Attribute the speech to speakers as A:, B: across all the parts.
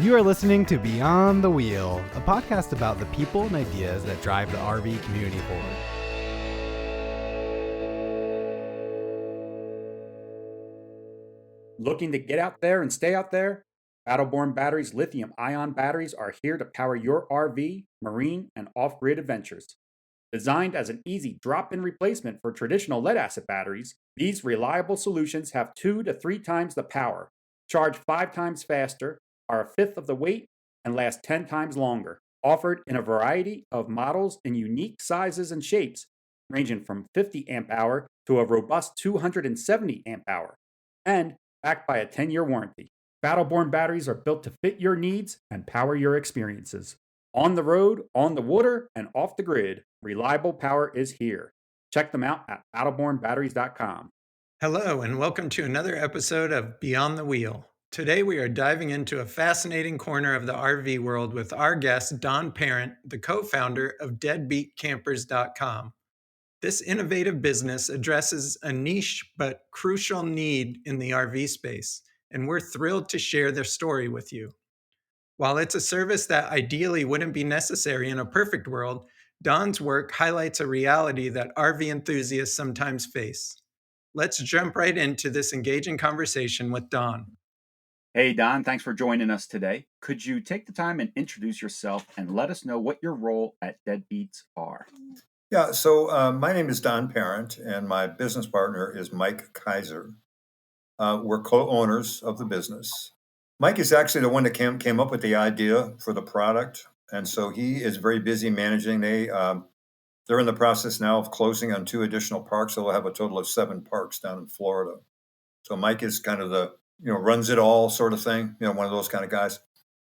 A: You are listening to Beyond the Wheel, a podcast about the people and ideas that drive the RV community forward.
B: Looking to get out there and stay out there? Battleborn Batteries lithium-ion batteries are here to power your RV, marine, and off-grid adventures. Designed as an easy drop-in replacement for traditional lead-acid batteries, these reliable solutions have 2 to 3 times the power, charge 5 times faster, are a fifth of the weight, and last 10 times longer. Offered in a variety of models in unique sizes and shapes, ranging from 50 amp hour to a robust 270 amp hour. And backed by a 10-year warranty. Battleborn batteries are built to fit your needs and power your experiences. On the road, on the water, and off the grid, reliable power is here. Check them out at battlebornbatteries.com.
C: Hello, and welcome to another episode of Beyond the Wheel. Today we are diving into a fascinating corner of the RV world with our guest, Don Parent, the co-founder of Deadbeatcampers.com. This innovative business addresses a niche but crucial need in the RV space, and we're thrilled to share their story with you. While it's a service that ideally wouldn't be necessary in a perfect world, Don's work highlights a reality that RV enthusiasts sometimes face. Let's jump right into this engaging conversation with Don.
B: Hey, Don, thanks for joining us today. Could you take the time and introduce yourself and let us know what your role at Deadbeats are?
D: Yeah, so my name is Don Parent, and my business partner is Mike Kaiser. We're co-owners of the business. Mike is actually the one that came up with the idea for the product, and so he is very busy managing. They're in the process now of closing on 2 additional parks, so they'll have a total of 7 parks down in Florida. So Mike is kind of the, runs it all sort of thing, one of those kind of guys.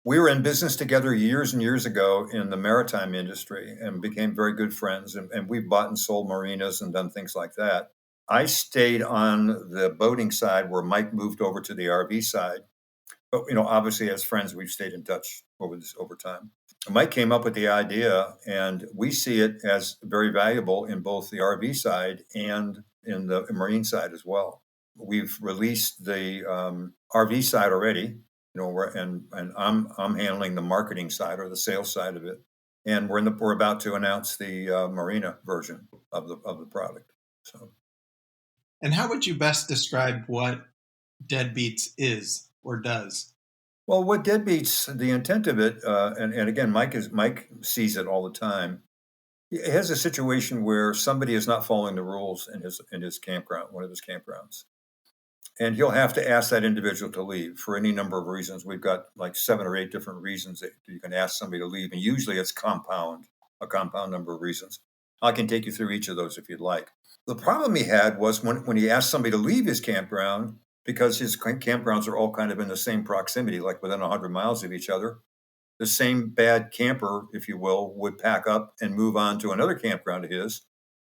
D: We were in business together years and years ago in the maritime industry and became very good friends. And we've bought and sold marinas and done things like that. I stayed on the boating side where Mike moved over to the RV side. But, obviously as friends, we've stayed in touch over time. Mike came up with the idea, and we see it as very valuable in both the RV side and in the marine side as well. We've released the RV side already. And I'm handling the marketing side or the sales side of it, and we're about to announce the marina version of the product. So,
C: and how would you best describe what Deadbeats is or does?
D: Well, what Deadbeats, the intent of it, and again, Mike sees it all the time. It has a situation where somebody is not following the rules in his campground, one of his campgrounds. And he'll have to ask that individual to leave for any number of reasons. We've got like 7 or 8 different reasons that you can ask somebody to leave. And usually it's a compound number of reasons. I can take you through each of those if you'd like. The problem he had was when he asked somebody to leave his campground, because his campgrounds are all kind of in the same proximity, like within 100 miles of each other, the same bad camper, if you will, would pack up and move on to another campground of his.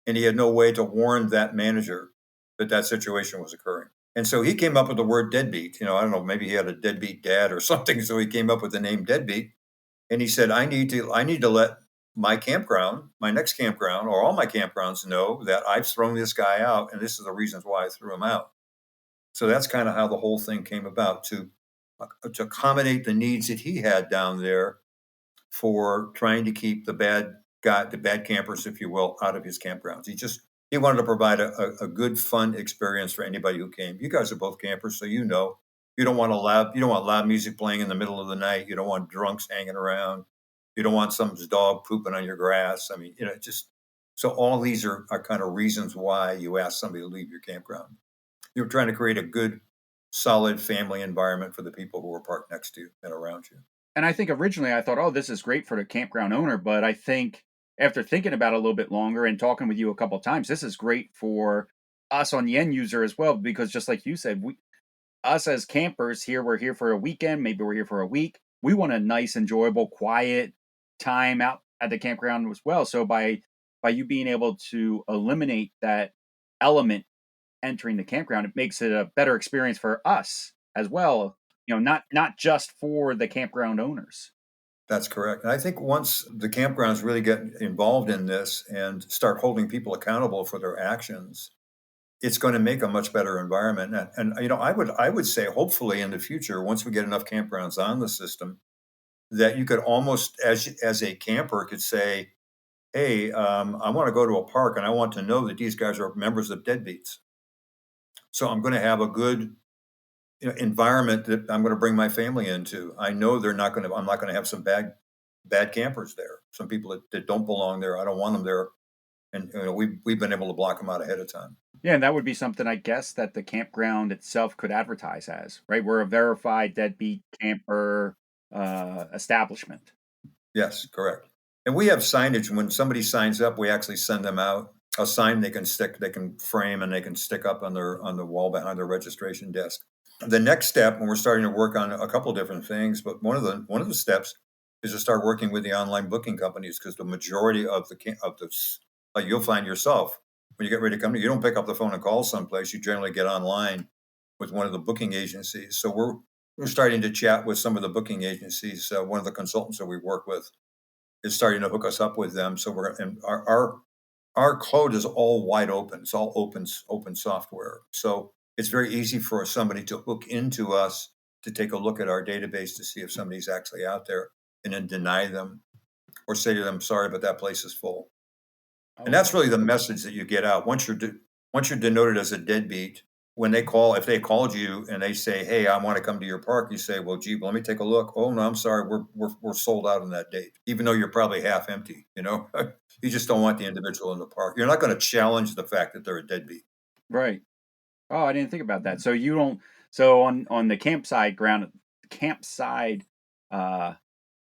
D: And he had no way to warn that manager that situation was occurring. And so he came up with the word deadbeat. I don't know, maybe he had a deadbeat dad or something. So he came up with the name Deadbeat. And he said, I need to let my campground, my next campground, or all my campgrounds know that I've thrown this guy out, and this is the reasons why I threw him out. So that's kind of how the whole thing came about, to accommodate the needs that he had down there for trying to keep the bad campers, if you will, out of his campgrounds. He wanted to provide a good, fun experience for anybody who came. You guys are both campers, so you don't want loud music playing in the middle of the night. You don't want drunks hanging around. You don't want someone's dog pooping on your grass. I mean, so all these are kind of reasons why you ask somebody to leave your campground. You're trying to create a good, solid family environment for the people who are parked next to you and around you.
B: And I think originally I thought, this is great for the campground owner, but I think after thinking about it a little bit longer and talking with you a couple of times, this is great for us on the end user as well, because just like you said, us as campers we're here for a weekend, maybe we're here for a week. We want a nice, enjoyable, quiet time out at the campground as well. So by you being able to eliminate that element entering the campground, it makes it a better experience for us as well. Not just for the campground owners.
D: That's correct. And I think once the campgrounds really get involved in this and start holding people accountable for their actions, it's going to make a much better environment. And I would say hopefully in the future, once we get enough campgrounds on the system, that you could almost, as a camper, could say, hey, I want to go to a park and I want to know that these guys are members of Deadbeats. So I'm going to have a good environment that I'm going to bring my family into. I know I'm not going to have some bad campers there. Some people that don't belong there. I don't want them there. And we've been able to block them out ahead of time.
B: Yeah, and that would be something, I guess, that the campground itself could advertise as, right? We're a verified deadbeat camper establishment.
D: Yes, correct. And we have signage. When somebody signs up, we actually send them out a sign they can frame, and they can stick up on the wall behind their registration desk. The next step, when we're starting to work on a couple of different things, but one of the steps is to start working with the online booking companies, because the majority of like you'll find yourself when you get ready to come, you don't pick up the phone and call someplace. You generally get online with one of the booking agencies. So we're starting to chat with some of the booking agencies. One of the consultants that we work with is starting to hook us up with them. So our code is all wide open. It's all open software. So it's very easy for somebody to hook into us to take a look at our database to see if somebody's actually out there, and then deny them or say to them, sorry, but that place is full. And that's really the message that you get out. Once you're denoted as a deadbeat, if they called you and they say, hey, I want to come to your park, you say, well, gee, let me take a look. Oh, no, I'm sorry. We're sold out on that date, even though you're probably half empty. You just don't want the individual in the park. You're not going to challenge the fact that they're a deadbeat.
B: Right. Oh, I didn't think about that. So you don't. So on the campsite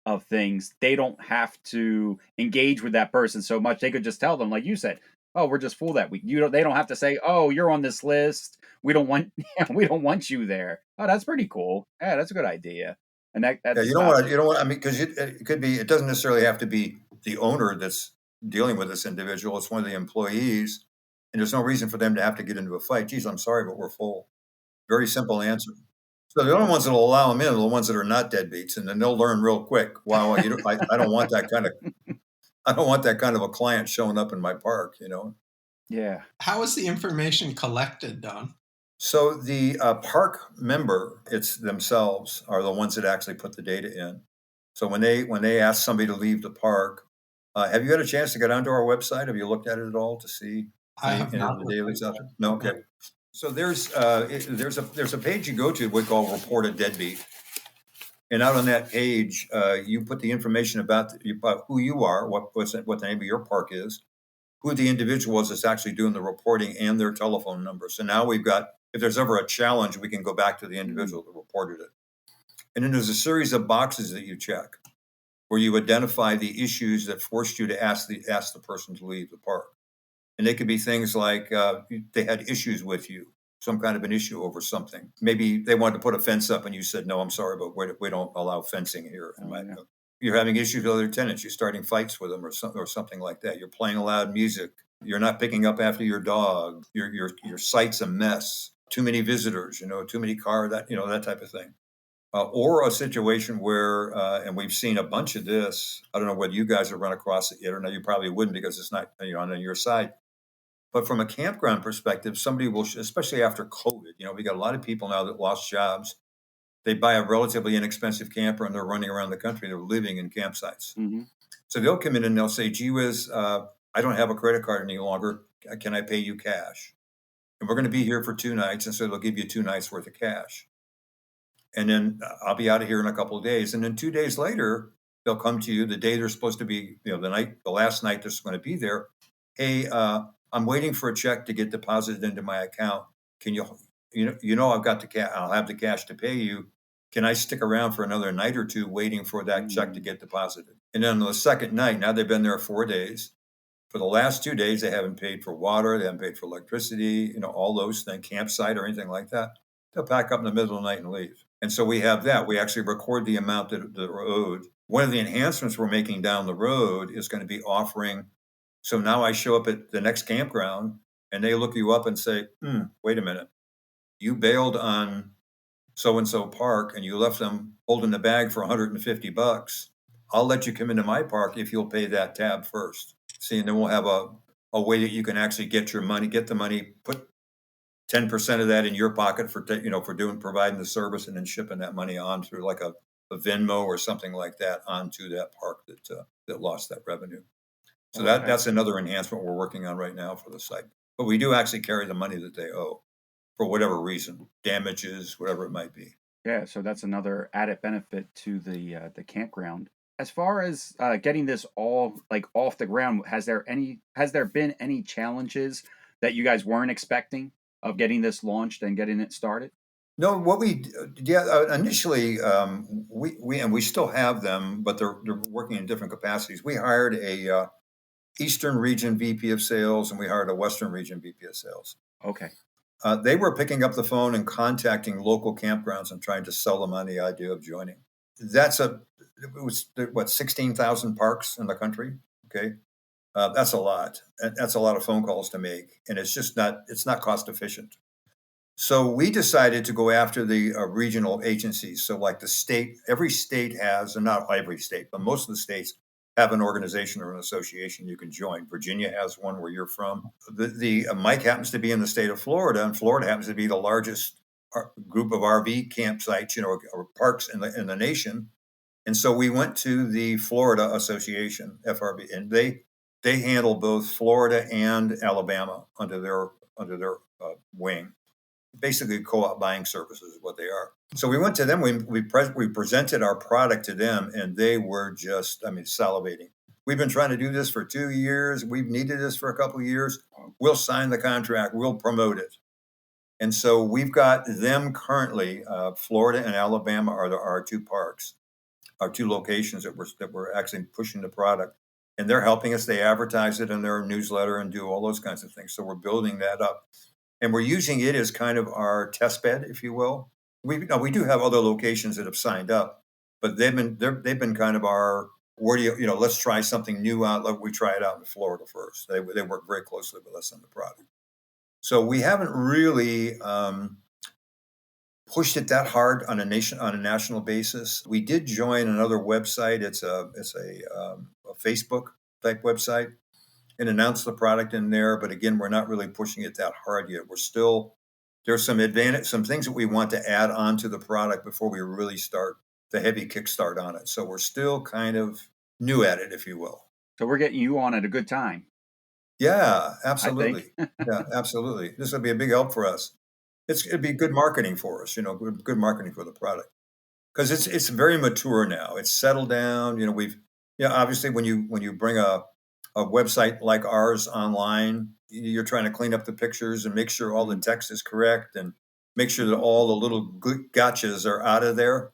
B: of things, they don't have to engage with that person so much. They could just tell them, like you said, oh, we're just full that week. They don't have to say, oh, you're on this list. We don't want we don't want you there. Oh, that's pretty cool. Yeah, that's a good idea. And that's
D: Yeah, you don't want. I mean, because it could be. It doesn't necessarily have to be the owner that's dealing with this individual. It's one of the employees, and there's no reason for them to have to get into a fight. Geez, I'm sorry, but we're full. Very simple answer. So the only ones that will allow them in are the ones that are not deadbeats, and then they'll learn real quick. Wow, I don't want that kind of. I don't want that kind of a client showing up in my park.
B: Yeah.
C: How is the information collected, Don?
D: So the park member, it's themselves, are the ones that actually put the data in. So when they ask somebody to leave the park, have you had a chance to get onto our website? Have you looked at it at all to see
C: I have
D: any
C: not
D: of the
C: looked
D: dailies
C: at
D: out
C: it.
D: there? No, okay. So there's a page you go to we call Report a Deadbeat, and out on that page you put the information about who you are, what the name of your park is, who the individual is that's actually doing the reporting, and their telephone number. So now we've got, if there's ever a challenge, we can go back to the individual that reported it. And then there's a series of boxes that you check where you identify the issues that forced you to ask the person to leave the park. And they could be things like they had issues with you, some kind of an issue over something. Maybe they wanted to put a fence up and you said, no, I'm sorry, but we don't allow fencing here. You're having issues with other tenants. You're starting fights with them or something like that. You're playing loud music. You're not picking up after your dog. Your site's a mess. Too many visitors, too many cars, that type of thing. Or a situation where, and we've seen a bunch of this. I don't know whether you guys have run across it yet or no. You probably wouldn't because it's not on your side. But from a campground perspective, somebody will, especially after COVID, we got a lot of people now that lost jobs. They buy a relatively inexpensive camper and they're running around the country. They're living in campsites.
B: Mm-hmm.
D: So they'll come in and they'll say, gee whiz, I don't have a credit card any longer. Can I pay you cash? And we're going to be here for 2 nights. And so they'll give you 2 nights worth of cash. And then I'll be out of here in a couple of days. And then 2 days later, they'll come to you the day they're supposed to be, the last night they're going to be there. Hey, I'm waiting for a check to get deposited into my account. Can I've got the cash. I'll have the cash to pay you. Can I stick around for another night or two waiting for that check to get deposited? And then on the second night, now they've been there 4 days. For the last 2 days, they haven't paid for water. They haven't paid for electricity, all those things, campsite or anything like that. They'll pack up in the middle of the night and leave. And so we have that. We actually record the amount that they're owed. One of the enhancements we're making down the road is going to be offering. So now I show up at the next campground and they look you up and say, wait a minute. You bailed on so-and-so park and you left them holding the bag for $150. I'll let you come into my park if you'll pay that tab first. See, and then we'll have a way that you can actually get the money, put 10% of that in your pocket for providing the service and then shipping that money on through like a a Venmo or something like that onto that park that lost that revenue. So
B: Okay.
D: that's another enhancement we're working on right now for the site. But we do actually carry the money that they owe for whatever reason, damages, whatever it might be.
B: Yeah, so that's another added benefit to the campground. As far as getting this all like off the ground, has there been any challenges that you guys weren't expecting of getting this launched and getting it started?
D: No, what we initially we still have them, but they're working in different capacities. We hired a Eastern Region VP of Sales, and we hired a Western Region VP of Sales.
B: Okay.
D: They were picking up the phone and contacting local campgrounds and trying to sell them on the idea of joining. It was what 16,000 parks in the country. Okay, that's a lot. That's a lot of phone calls to make, and it's not cost efficient. So we decided to go after the regional agencies. So like the state, every state has, and not every state, but most of the states have an organization or an association you can join. Virginia has one where you're from. The Mike happens to be in the state of Florida, and Florida happens to be the largest group of RV campsites, or parks in the nation. And so we went to the Florida Association, FRB, and they handle both Florida and Alabama under their wing. Basically, co-op buying services is what they are. So we went to them. We presented our product to them, and they were just, salivating. We've been trying to do this for 2 years. We've needed this for a couple of years. We'll sign the contract. We'll promote it. And so we've got them currently. Florida and Alabama are our two parks, our two locations that we're actually pushing the product, and they're helping us. They advertise it in their newsletter and do all those kinds of things. So we're building that up. And we're using it as kind of our test bed, if you will. We do have other locations that have signed up, but they've been kind of our let's try something new out. Like we try it out in Florida first. They work very closely with us on the product. So we haven't really pushed it that hard on a national basis. We did join another website. It's a Facebook type website, and announce the product in there. But again, we're not really pushing it that hard yet. There's some things that we want to add on to the product before we really start the heavy kickstart on it. So we're still kind of new at it, if you will.
B: So we're getting you on at a good time.
D: Yeah, absolutely. Yeah, absolutely. This will be a big help for us. It'd be good marketing for us, good marketing for the product. Because it's very mature now. It's settled down. Obviously when you bring a website like ours online, you're trying to clean up the pictures and make sure all the text is correct and make sure that all the little good gotchas are out of there.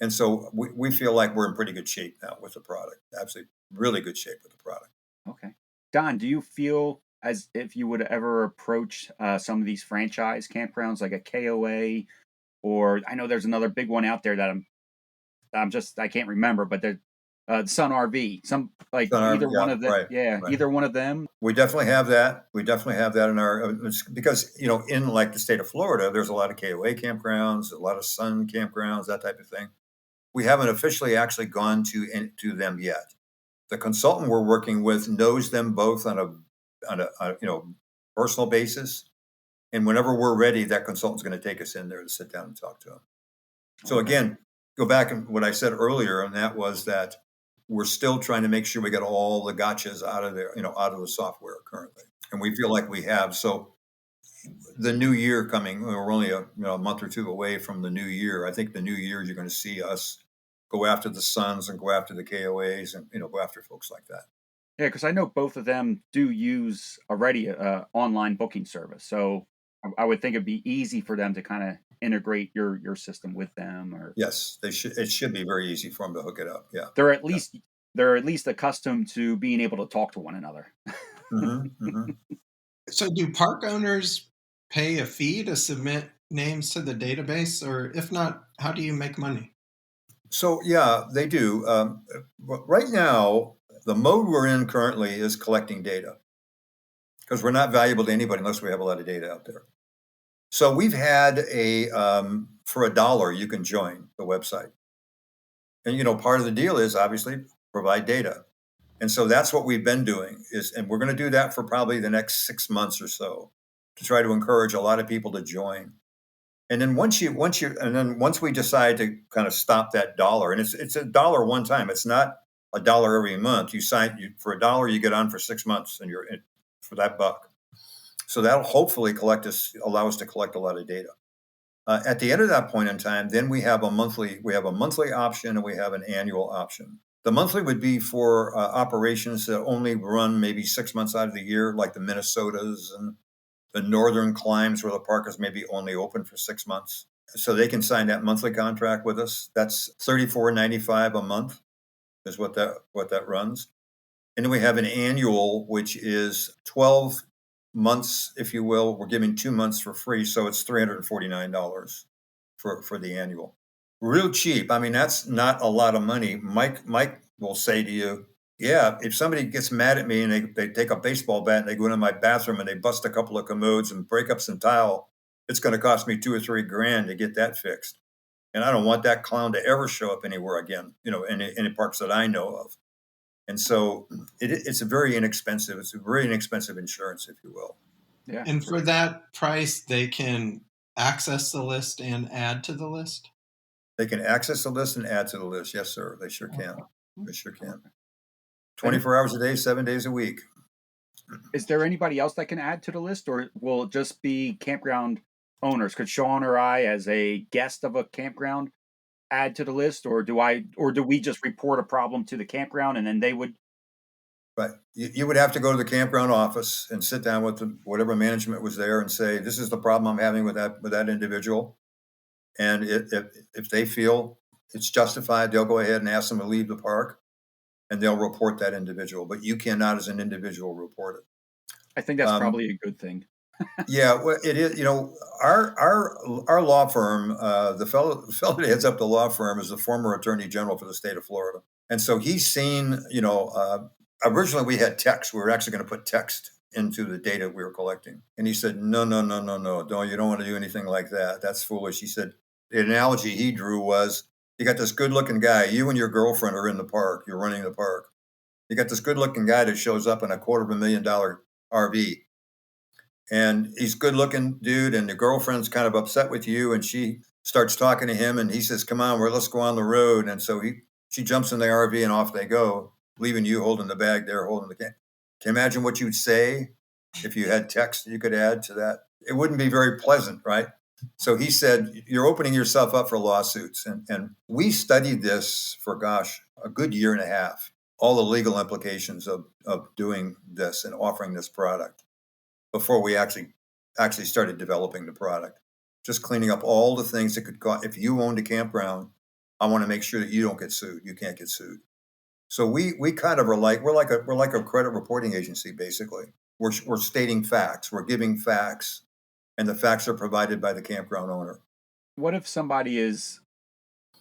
D: And so we feel like we're in pretty good shape now with the product. Absolutely, really good shape with the product.
B: Okay. Don, do you feel as if you would ever approach some of these franchise campgrounds like a KOA, or I know there's another big one out there that I can't remember, but they're Sun RV, some like either one of them.
D: Right,
B: yeah,
D: right.
B: Either one of them.
D: We definitely have that. We definitely have that in our because in like the state of Florida, there's a lot of KOA campgrounds, a lot of Sun campgrounds, that type of thing. We haven't officially actually gone to them yet. The consultant we're working with knows them both on a personal basis, and whenever we're ready, that consultant's going to take us in there to sit down and talk to them. So again, go back and what I said earlier, and that was that we're still trying to make sure we get all the gotchas out of there, out of the software currently, and we feel like we have. So the new year coming, we're only a month or two away from the new year. I think the new year you're going to see us go after the Suns and go after the KOAs and go after folks like that.
B: Yeah, because I know both of them do use already a online booking service, so I would think it'd be easy for them to kind of integrate your system with them. Or
D: yes, they should. It should be very easy for them to hook it up. Yeah,
B: they're at least accustomed to being able to talk to one another.
D: Mm-hmm, mm-hmm.
C: So do park owners pay a fee to submit names to the database, or if not, how do you make money?
D: So yeah, they do. Right now, the mode we're in currently is collecting data because we're not valuable to anybody unless we have a lot of data out there. So we've had for $1 you can join the website, and part of the deal is obviously provide data, and so that's what we've been doing and we're going to do that for probably the next 6 months or so to try to encourage a lot of people to join. And then once we decide to kind of stop that dollar, and it's $1 one time. It's not $1 every month. For $1, you get on for 6 months, and you're in for that buck. So that'll hopefully allow us to collect a lot of data. At the end of that point in time, then we have a monthly option, and we have an annual option. The monthly would be for operations that only run maybe 6 months out of the year, like the Minnesotas and the northern climes where the park is maybe only open for 6 months. So they can sign that monthly contract with us. That's $34.95 a month is what that runs. And then we have an annual, which is 12 months, if you will. We're giving 2 months for free, so it's $349 for the annual. Real cheap. I mean, that's not a lot of money. Mike will say to you, yeah, if somebody gets mad at me and they take a baseball bat and they go into my bathroom and they bust a couple of commodes and break up some tile, it's going to cost me $2 or $3 to get that fixed. And I don't want that clown to ever show up anywhere again, in any parks that I know of. And so it's a very inexpensive insurance, if you will.
B: Yeah.
C: And for that price, they can access the list and add to the list?
D: They can access the list and add to the list. Yes, sir. They sure can. They sure can. 24 hours a day, 7 days a week.
B: Is there anybody else that can add to the list, or will it just be campground owners? Could Sean or I, as a guest of a campground, add to the list, or do we just report a problem to the campground and then they would?
D: Right. You would have to go to the campground office and sit down with whatever management was there and say, this is the problem I'm having with that individual. And if they feel it's justified, they'll go ahead and ask them to leave the park, and they'll report that individual. But you cannot, as an individual, report it.
B: I think that's probably a good thing.
D: Yeah, well, it is. Our law firm, the fellow that heads up the law firm is the former Attorney General for the state of Florida, and so he's seen. Originally we had text. We were actually going to put text into the data we were collecting, and he said, no, you don't want to do anything like that. That's foolish. He said the analogy he drew was, you got this good-looking guy. You and your girlfriend are in the park. You're running the park. You got this good-looking guy that shows up in a $250,000 RV. And he's a good-looking dude, and the girlfriend's kind of upset with you, and she starts talking to him, and he says, come on, let's go on the road. And so she jumps in the RV, and off they go, leaving you holding the bag there, holding the can. Can you imagine what you'd say if you had text you could add to that? It wouldn't be very pleasant, right? So he said, you're opening yourself up for lawsuits. And we studied this for, a good year and a half, all the legal implications of doing this and offering this product before we actually started developing the product. Just cleaning up all the things that could cause. If you owned a campground, I want to make sure that you don't get sued. You can't get sued. So we kind of we're like a credit reporting agency, basically. We're stating facts. We're giving facts, and the facts are provided by the campground owner.
B: What if somebody is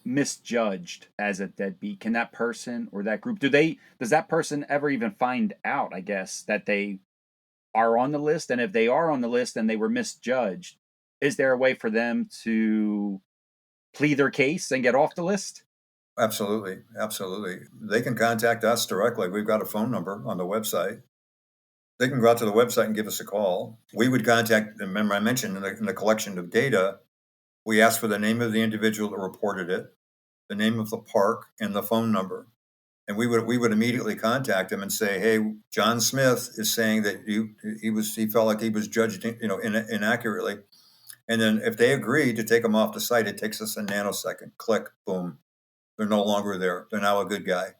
B: misjudged as a deadbeat? Can that person or that group, does that person ever even find out, I guess, that they are on the list? And if they are on the list and they were misjudged, is there a way for them to plead their case and get off the list?
D: Absolutely. They can contact us directly. We've got a phone number on the website. They can go out to the website and give us a call. We would contact, remember I mentioned in the collection of data, we asked for the name of the individual that reported it, the name of the park, and the phone number. And we would immediately contact him and say, hey, John Smith is saying that he felt like he was judged, inaccurately. And then if they agree to take him off the site, it takes us a nanosecond. Click, boom. They're no longer there. They're now a good guy.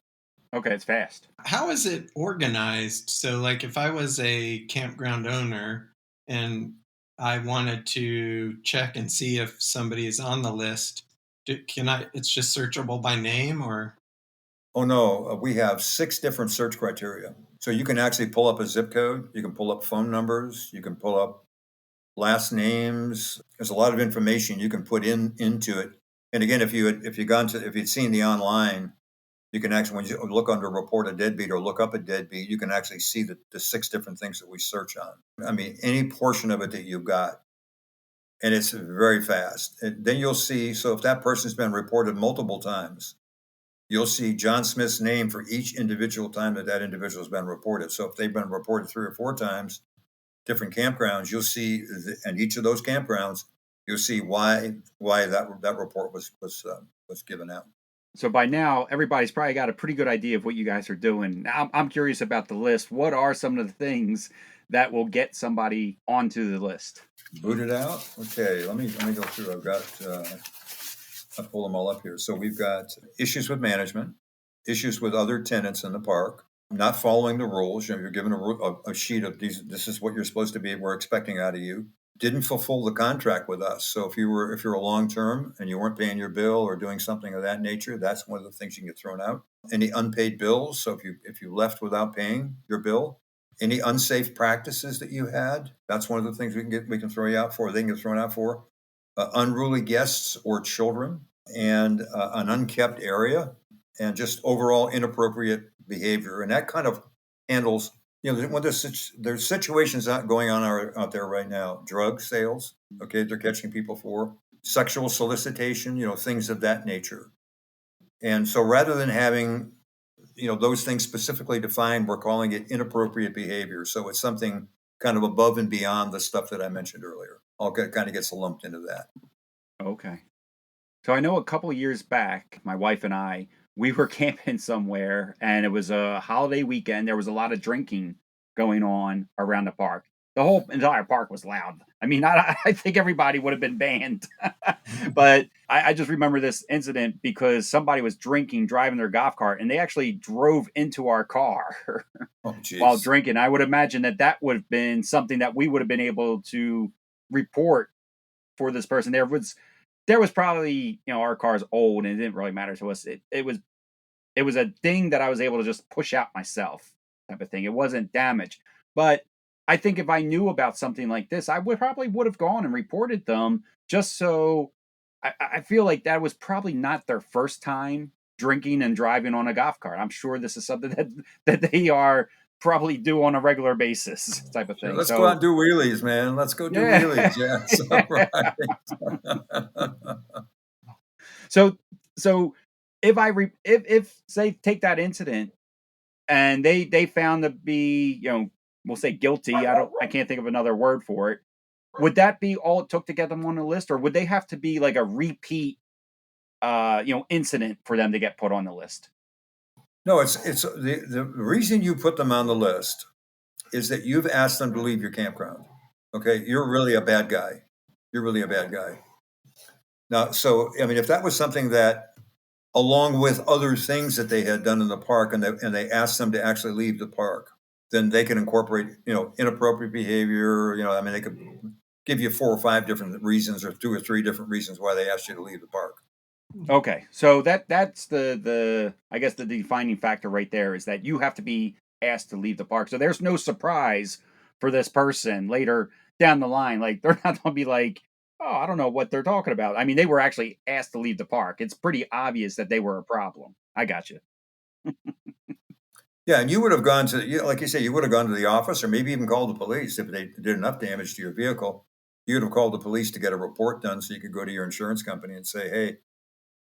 B: Okay, it's fast.
C: How is it organized? So, like, if I was a campground owner and I wanted to check and see if somebody is on the list, it's just searchable by name, or?
D: Oh, no. We have 6 different search criteria. So you can actually pull up a zip code. You can pull up phone numbers. You can pull up last names. There's a lot of information you can put into it. And again, if you'd seen the online, you can actually, when you look under report a deadbeat or look up a deadbeat, you can actually see the 6 different things that we search on. I mean, any portion of it that you've got. And it's very fast. And then you'll see, so if that person's been reported multiple times, you'll see John Smith's name for each individual time that individual has been reported. So if they've been reported 3 or 4 times, different campgrounds, you'll see, and each of those campgrounds, you'll see why that report was given out.
B: So by now, everybody's probably got a pretty good idea of what you guys are doing. Now, I'm curious about the list. What are some of the things that will get somebody onto the list?
D: Boot it out. Okay, let me go through. I've got I pull them all up here. So we've got issues with management, issues with other tenants in the park, not following the rules. You're given a sheet of these. This is what you're supposed to be. We're expecting out of you. Didn't fulfill the contract with us. So if you're a long term and you weren't paying your bill or doing something of that nature, that's one of the things you can get thrown out. Any unpaid bills. So if you left without paying your bill, any unsafe practices that you had, that's one of the things we can throw you out for. They can get thrown out for. Unruly guests or children, and an unkept area, and just overall inappropriate behavior. And that kind of handles, when there's situations going on out there right now. Drug sales, okay, they're catching people for sexual solicitation, things of that nature. And so rather than having, those things specifically defined, we're calling it inappropriate behavior. So it's something kind of above and beyond the stuff that I mentioned earlier. All kind of gets lumped into that.
B: Okay. So I know a couple of years back, my wife and I, we were camping somewhere, and it was a holiday weekend. There was a lot of drinking going on around the park. The whole entire park was loud. I mean, I think everybody would have been banned. But I just remember this incident because somebody was drinking, driving their golf cart, and they actually drove into our car while drinking. I would imagine that would have been something that we would have been able to report for this person. There was probably, our car's old and it didn't really matter to us. It was a thing that I was able to just push out myself, type of thing. It wasn't damage. But I think if I knew about something like this, I would have gone and reported them, just so I feel like that was probably not their first time drinking and driving on a golf cart. I'm sure this is something that they are probably do on a regular basis, type of thing.
D: Let's go out and do wheelies, man. Let's go do wheelies. Yeah.
B: So if say take that incident and they found to be, we'll say guilty. I can't think of another word for it. Would that be all it took to get them on the list, or would they have to be like a repeat incident for them to get put on the list?
D: No, it's the reason you put them on the list is that you've asked them to leave your campground. Okay, you're really a bad guy. You're really a bad guy. Now, so I mean, if that was something that, along with other things that they had done in the park, and they asked them to actually leave the park, then they can incorporate, inappropriate behavior. I mean, they could give you 4 or 5 different reasons, or 2 or 3 different reasons why they asked you to leave the park.
B: Okay, so that's the I guess the defining factor right there is that you have to be asked to leave the park. So there's no surprise for this person later down the line. Like, they're not going to be like, oh, I don't know what they're talking about. I mean, they were actually asked to leave the park. It's pretty obvious that they were a problem. I got you.
D: Yeah, and you would have gone to, like you say, you would have gone to the office, or maybe even called the police if they did enough damage to your vehicle. You would have called the police to get a report done, so you could go to your insurance company and say, "Hey,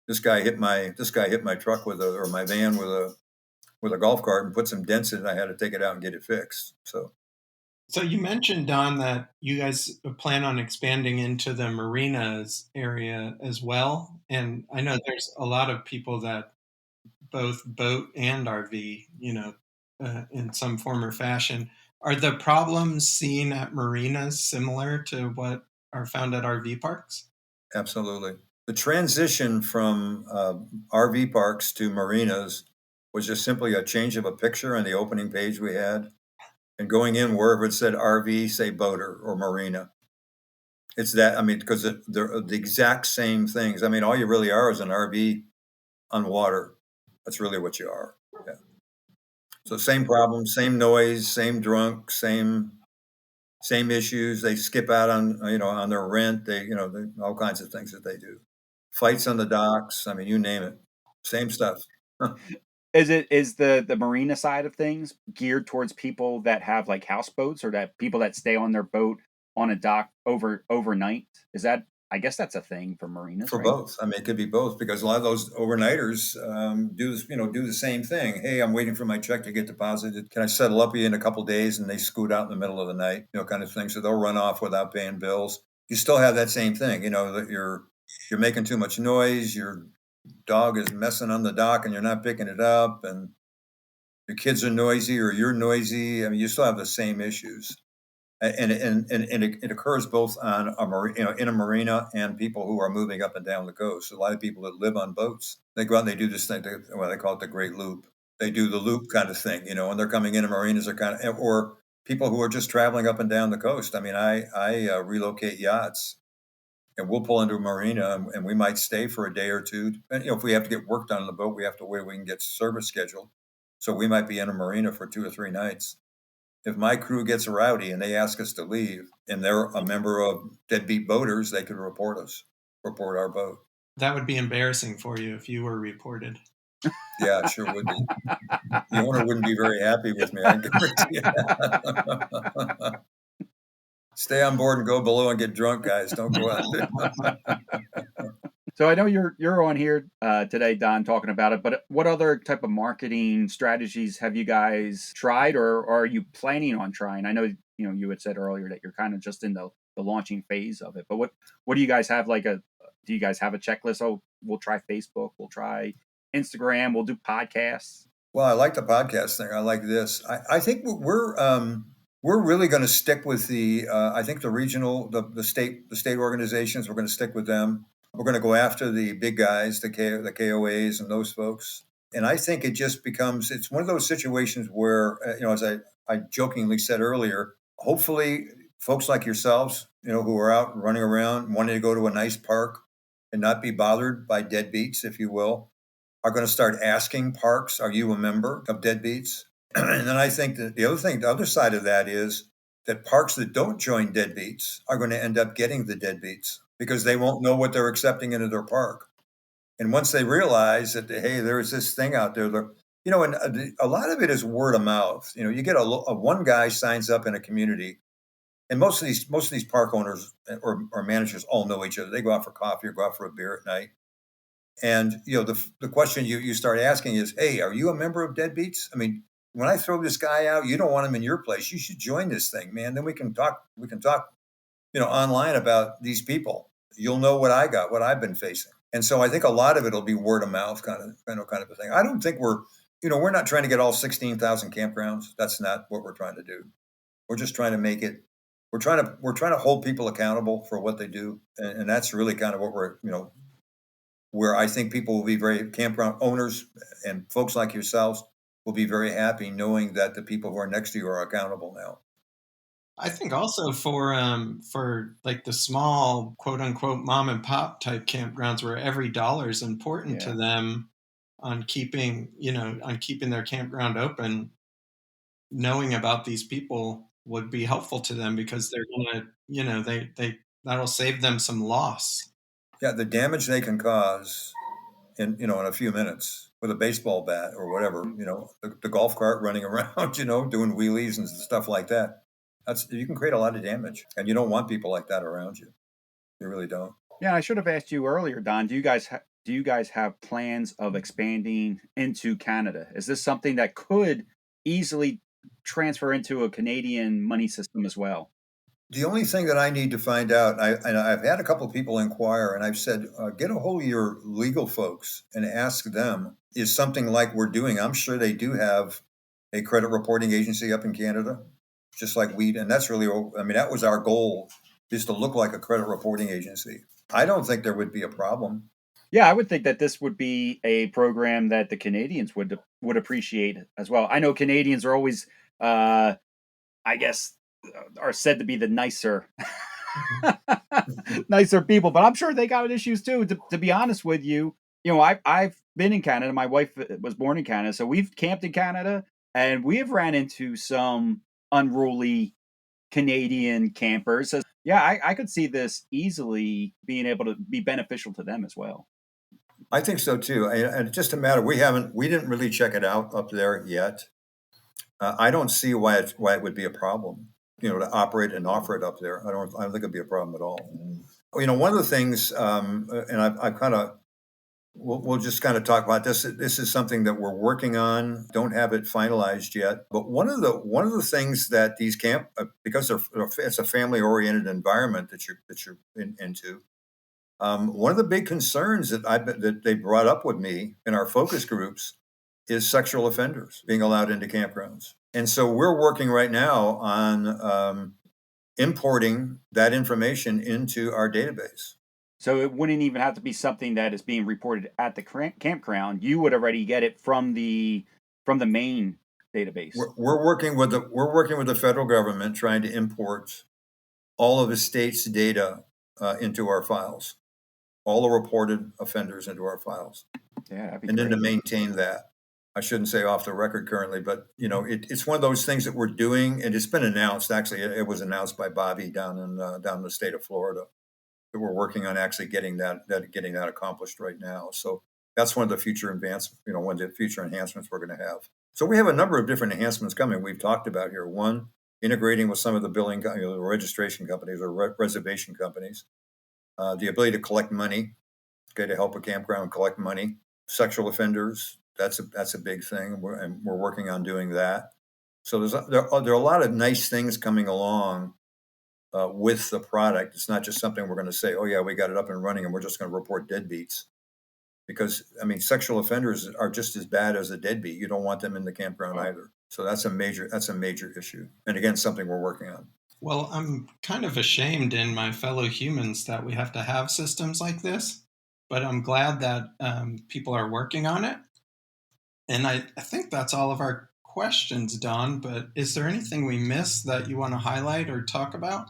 D: this guy hit my truck or my van with a golf cart and put some dents in it. I had to take it out and get it fixed."
C: So you mentioned, Don, that you guys plan on expanding into the marinas area as well. And I know there's a lot of people that both boat and RV, in some form or fashion. Are the problems seen at marinas similar to what are found at RV parks?
D: Absolutely. The transition from RV parks to marinas was just simply a change of a picture on the opening page we had, and going in wherever it said RV, say boater or marina. It's that, I mean, because they're the exact same things. I mean, all you really are is an RV on water. That's really what you are. Yeah. So same problem, same noise, same drunk, same issues. They skip out on their rent. They all kinds of things that they do. Fights on the docks. I mean, you name it. Same stuff.
B: Is the marina side of things geared towards people that have like houseboats, or that people that stay on their boat on a dock overnight? Is that, I guess that's a thing for marinas,
D: For
B: right?
D: both. I mean, it could be both, because a lot of those overnighters do the same thing. Hey, I'm waiting for my check to get deposited. Can I settle up in a couple days? And they scoot out in the middle of the night, kind of thing. So they'll run off without paying bills. you still have that same thing, that you're making too much noise, your dog is messing on the dock and you're not picking it up, and your kids are noisy or you're noisy. I mean, you still have the same issues. And it occurs both on in a marina and people who are moving up and down the coast. A lot of people that live on boats, they go out and they do this thing. They call it the Great Loop. They do the loop kind of thing, and they're coming into marinas or or people who are just traveling up and down the coast. I mean, I relocate yachts, and we'll pull into a marina and we might stay for a day or two. And if we have to get work done on the boat, we have to wait. We can get service scheduled, so we might be in a marina for 2 or 3 nights. If my crew gets rowdy and they ask us to leave and they're a member of Deadbeat Boaters, they could report our boat.
C: That would be embarrassing for you if you were reported.
D: Yeah, it sure would be. The owner wouldn't be very happy with me, I guarantee you that. Stay on board and go below and get drunk, guys. Don't go out there.
B: So I know you're on here today, Don, talking about it. But what other type of marketing strategies have you guys tried, or are you planning on trying? I know you had said earlier that you're kind of just in the launching phase of it. But what do you guys have? Do you guys have a checklist? Oh, we'll try Facebook, we'll try Instagram, we'll do podcasts.
D: Well, I like the podcast thing. I like this. I think we're really going to stick with I think the regional, the state organizations. We're going to stick with them. We're going to go after the big guys, the KOAs and those folks. And I think it just it's one of those situations where, as I jokingly said earlier, hopefully folks like yourselves, who are out running around wanting to go to a nice park and not be bothered by deadbeats, if you will, are going to start asking parks, are you a member of Deadbeats? And then I think that the other side of that is that parks that don't join Deadbeats are going to end up getting the Deadbeats because they won't know what they're accepting into their park. And once they realize that, hey, there's this thing out there, and a lot of it is word of mouth. You get a one guy signs up in a community, and most of these park owners or managers all know each other. They go out for coffee or go out for a beer at night. And the question you start asking is, hey, are you a member of Deadbeats? I mean, when I throw this guy out, you don't want him in your place. You should join this thing, man. Then we can talk, online about these people. You'll know what I got, what I've been facing. And so I think a lot of it'll be word of mouth kind of a thing. I don't think we're not trying to get all 16,000 campgrounds. That's not what we're trying to do. We're just trying to make it, we're trying to hold people accountable for what they do. And that's really kind of what we're, where I think people will be campground owners and folks like yourselves will be very happy knowing that the people who are next to you are accountable now.
C: I think also for like the small quote unquote mom and pop type campgrounds where every dollar is important to them on keeping their campground open, knowing about these people would be helpful to them because they're gonna, that'll save them some loss.
D: Yeah, the damage they can cause in a few minutes with a baseball bat or whatever, the golf cart running around, doing wheelies and stuff like that. You can create a lot of damage, and you don't want people like that around you. You really don't.
B: Yeah, I should have asked you earlier, Don. Do you guys have plans of expanding into Canada? Is this something that could easily transfer into a Canadian money system as well?
D: The only thing that I need to find out, and I've had a couple of people inquire, and I've said, get a hold of your legal folks and ask them, is something like we're doing? I'm sure they do have a credit reporting agency up in Canada, just like we, and that's really, that was our goal, is to look like a credit reporting agency. I don't think there would be a problem.
B: Yeah, I would think that this would be a program that the Canadians would appreciate as well. I know Canadians are always, I guess, are said to be the nicer people, but I'm sure they got issues too. To be honest with you, I've been in Canada. My wife was born in Canada, so we've camped in Canada, and we have ran into some unruly Canadian campers. So, yeah, I could see this easily being able to be beneficial to them as well.
D: I think so too, and it's just a matter. We didn't really check it out up there yet. I don't see why it would be a problem, to operate and offer it up there. I don't think it'd be a problem at all. One of the things, and I've kind of we'll just kind of talk about this. This is something that we're working on. Don't have it finalized yet. But one of the things that these because it's a family oriented environment that you're into. One of the big concerns that they brought up with me in our focus groups is sexual offenders being allowed into campgrounds. And so we're working right now on importing that information into our database.
B: So it wouldn't even have to be something that is being reported at the campground. You would already get it from the main database.
D: We're working with the federal government trying to import all of the state's data into our files, all the reported offenders into our files,
B: Yeah, that'd be
D: and then to
B: great.
D: maintain that. I shouldn't say off the record currently, but it's one of those things that we're doing, and it's been announced. Actually, it was announced by Bobby down in the state of Florida that we're working on actually getting that accomplished right now. So that's one of the future advancements. One of the future enhancements we're going to have. So we have a number of different enhancements coming. We've talked about here. One, integrating with some of the billing, the registration companies or reservation companies, the ability to collect money, to help a campground collect money. Sexual offenders, that's a big thing, and we're working on doing that. So there are a lot of nice things coming along with the product. It's not just something we're going to say, oh yeah, we got it up and running, and we're just going to report deadbeats. Because sexual offenders are just as bad as a deadbeat. You don't want them in the campground either. So that's a major issue, and again, something we're working on.
C: Well, I'm kind of ashamed in my fellow humans that we have to have systems like this, but I'm glad that people are working on it. And I think that's all of our questions, Don, but is there anything we missed that you want to highlight or talk about?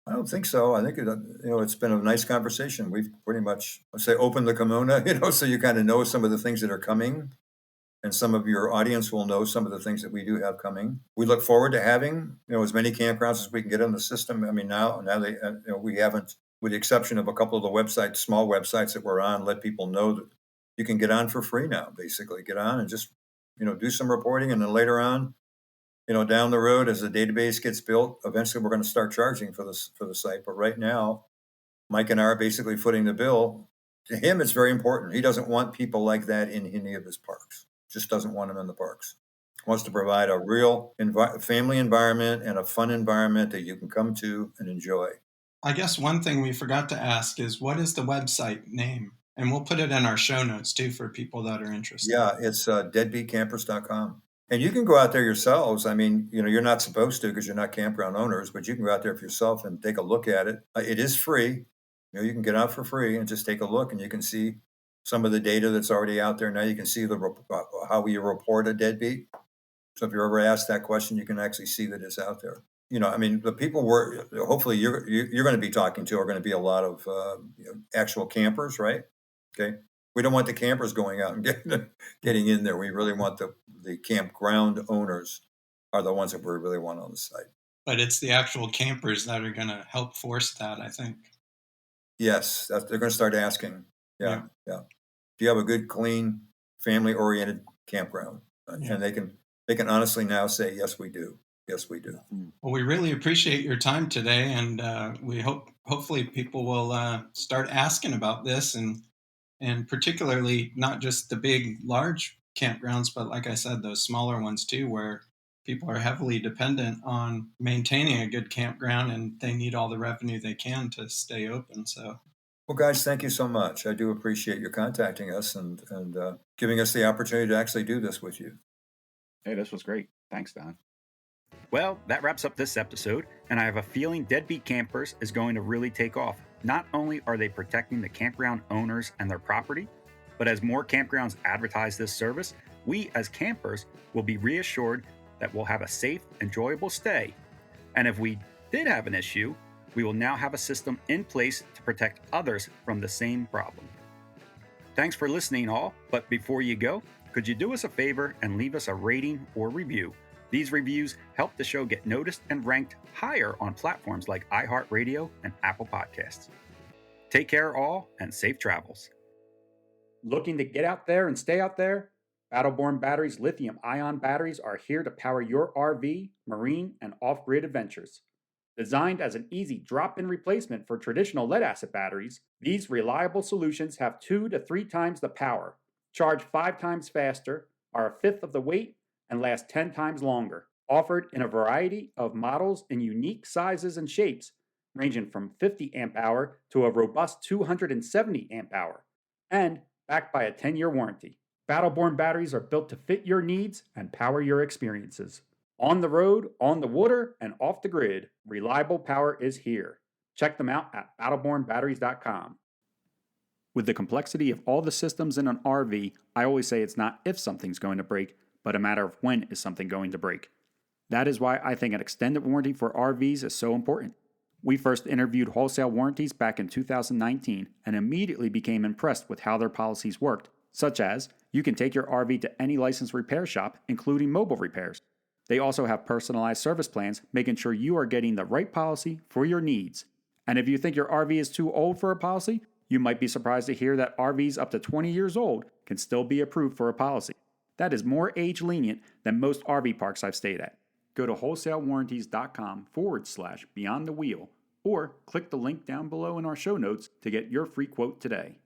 D: I don't think so. I think it's been a nice conversation. We've pretty much, let's say, opened the kimono, so you kind of know some of the things that are coming, and some of your audience will know some of the things that we do have coming. We look forward to having as many campgrounds as we can get on the system. Now they we haven't, with the exception of a couple of the websites, small websites that we're on, let people know that you can get on for free now. Basically, get on and just do some reporting, and then later on, down the road as the database gets built, eventually we're going to start charging for the site. But right now, Mike and I are basically footing the bill. To him, it's very important. He doesn't want people like that in any of his parks. Just doesn't want them in the parks. He wants to provide a real family environment and a fun environment that you can come to and enjoy.
C: I guess one thing we forgot to ask is, what is the website name? And we'll put it in our show notes too for people that are interested.
D: Yeah, it's deadbeatcampers.com. And you can go out there yourselves. You're not supposed to because you're not campground owners, but you can go out there for yourself and take a look at it. It is free. You can get out for free and just take a look, and you can see some of the data that's already out there. Now you can see how we report a deadbeat. So if you're ever asked that question, you can actually see that it's out there. The people hopefully you're going to be talking to are going to be a lot of actual campers, right? Okay. We don't want the campers going out and getting in there. We really want the campground owners are the ones that we really want on the site.
C: But it's the actual campers that are going to help force that, I think.
D: Yes, they're going to start asking. Yeah. Do you have a good, clean, family-oriented campground?
C: Yeah.
D: And they can honestly now say, yes, we do. Yes, we do.
C: Well, we really appreciate your time today, and we hopefully people will start asking about this, and particularly not just the big, large campgrounds, but like I said, those smaller ones too, where people are heavily dependent on maintaining a good campground, and they need all the revenue they can to stay open. So,
D: well, guys, thank you so much. I do appreciate your contacting us and giving us the opportunity to actually do this with you.
B: Hey, this was great. Thanks, Don. Well, that wraps up this episode, and I have a feeling Deadbeat Campers is going to really take off. Not only are they protecting the campground owners and their property, but as more campgrounds advertise this service, we as campers will be reassured that we'll have a safe, enjoyable stay. And if we did have an issue, we will now have a system in place to protect others from the same problem. Thanks for listening all, but before you go, could you do us a favor and leave us a rating or review? These reviews help the show get noticed and ranked higher on platforms like iHeartRadio and Apple Podcasts. Take care all, and safe travels. Looking to get out there and stay out there? Battleborn Batteries lithium-ion batteries are here to power your RV, marine, and off-grid adventures. Designed as an easy drop-in replacement for traditional lead-acid batteries, these reliable solutions have 2 to 3 times the power, charge 5 times faster, are a fifth of the weight, and last 10 times longer. Offered in a variety of models in unique sizes and shapes, ranging from 50 amp hour to a robust 270 amp hour, and backed by a 10-year warranty. Battleborn batteries are built to fit your needs and power your experiences. On the road, on the water, and off the grid, reliable power is here. Check them out at battlebornbatteries.com. With the complexity of all the systems in an RV, I always say it's not if something's going to break, but a matter of when is something going to break. That is why I think an extended warranty for RVs is so important. We first interviewed Wholesale Warranties back in 2019 and immediately became impressed with how their policies worked, such as you can take your RV to any licensed repair shop, including mobile repairs. They also have personalized service plans, making sure you are getting the right policy for your needs. And if you think your RV is too old for a policy, you might be surprised to hear that RVs up to 20 years old can still be approved for a policy. That is more age lenient than most RV parks I've stayed at. Go to wholesalewarranties.com/beyond the wheel or click the link down below in our show notes to get your free quote today.